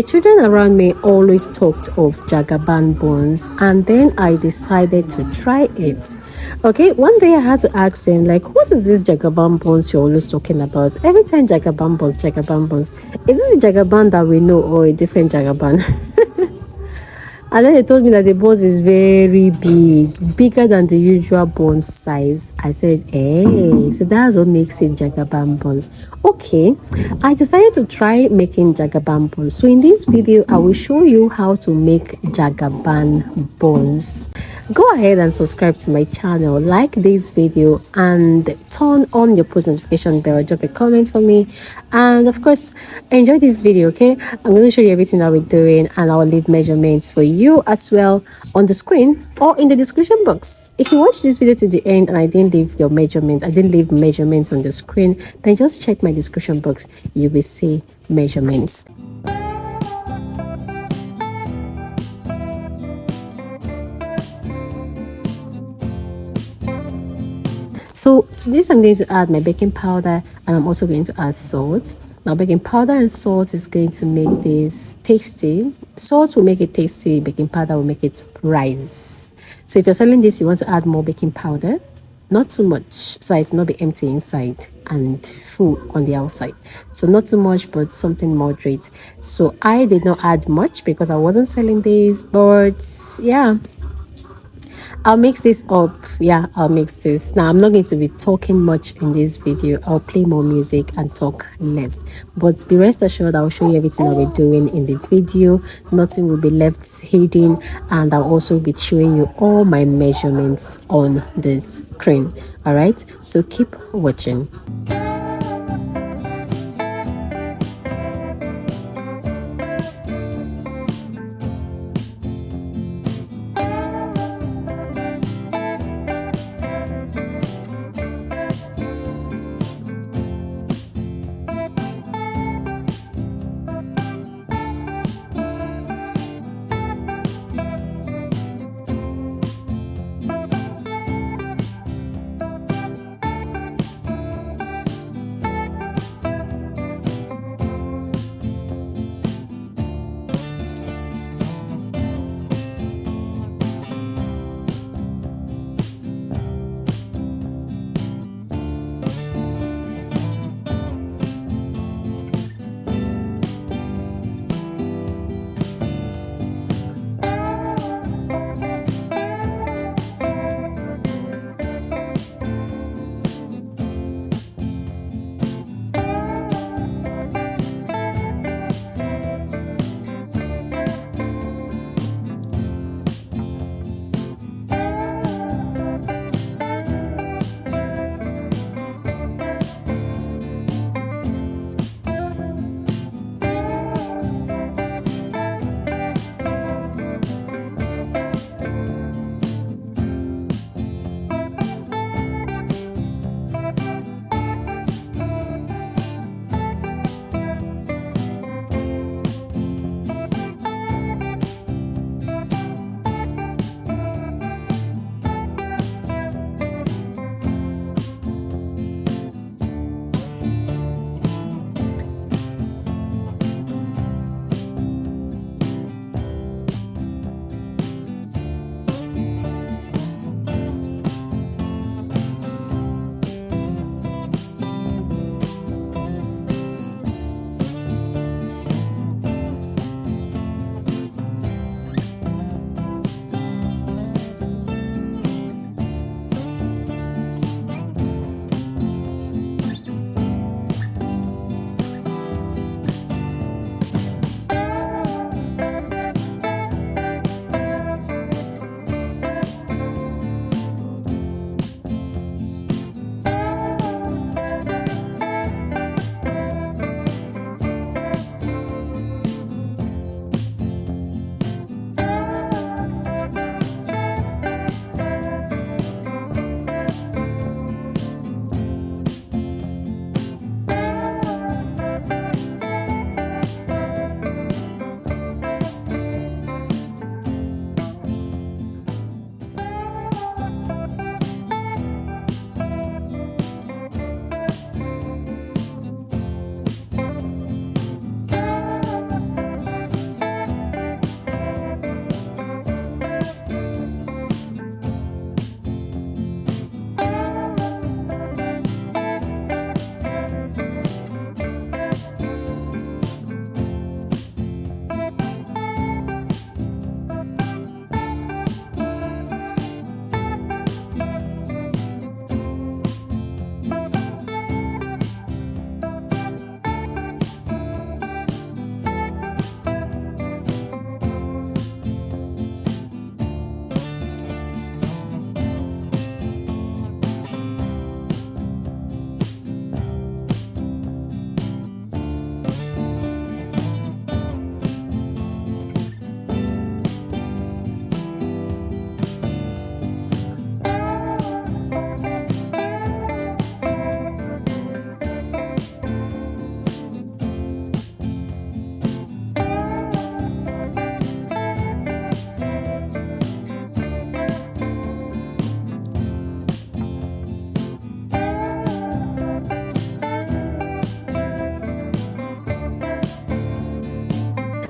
children around me always talked of Jagaban Buns, and then I decided to try it. Okay, one day I had to ask him, like, what is this Jagaban Buns you're always talking about? Every time Jagaban Buns, Jagaban Buns. Is this the Jagaban that we know or a different Jagaban? And then they told me that the buns is very big, bigger than the usual buns size. I said, hey, so that's what makes it Jagaban buns. Okay, I decided to try making Jagaban buns. So in this video, I will show you how to make Jagaban buns. Go ahead and subscribe to my channel, like this video, and turn on your post notification bell. Drop a comment for me, and of course, enjoy this video. Okay, I'm going to show you everything that we're doing, and I'll leave measurements for you as well on the screen or in the description box. If you watch this video to the end and I didn't leave your measurements, I didn't leave measurements on the screen, then just check my description box. You will see measurements. So to this, I'm going to add my baking powder, and I'm also going to add salt. Now, baking powder and salt is going to make this tasty. Salt will make it tasty. Baking powder will make it rise. So if you're selling this, you want to add more baking powder, not too much, so it's not be empty inside and full on the outside. So not too much, but something moderate. So I did not add much because I wasn't selling this, but yeah, I'll mix this up. Yeah, I'll mix this. Now, I'm not going to be talking much in this video. I'll play more music and talk less. But be rest assured, I'll show you everything that we're doing in the video. Nothing will be left hidden. And I'll also be showing you all my measurements on the screen. All right? So keep watching.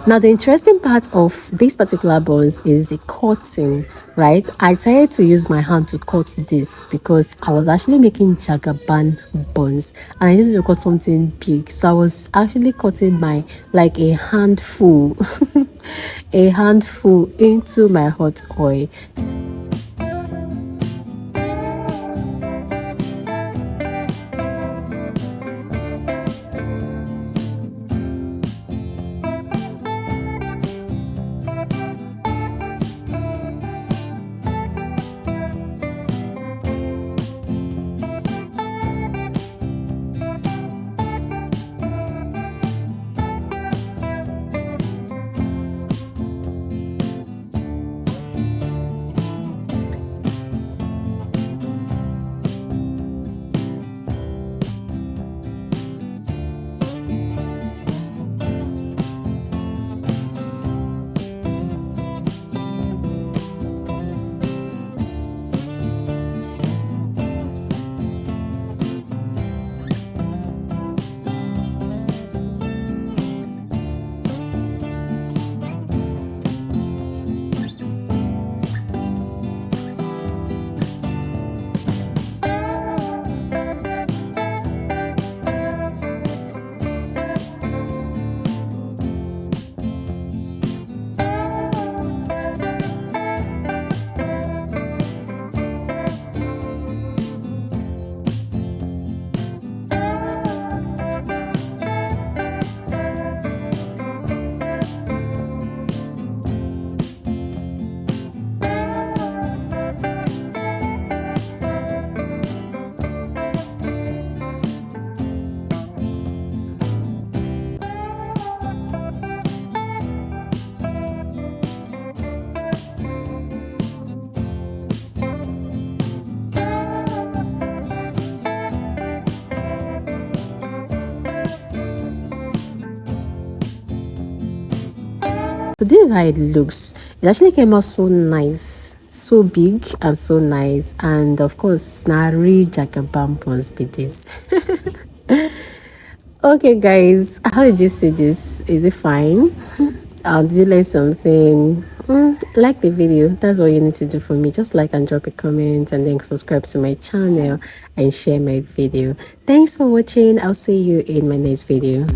Now, the interesting part of this particular buns is the cutting, right? I decided to use my hand to cut this because I was actually making Jagaban buns and I needed to cut something big. So I was actually cutting my, like a handful, a handful into my hot oil. So this is how it looks. It actually came out so nice, so big and so nice. And of course, now real Jagaban Buns be this. Okay guys, how did you see this? Is it fine? Did you learn something? Like the video. That's all you need to do for me. Just like and drop a comment and then subscribe to my channel and share my video. Thanks for watching. I'll see you in my next video.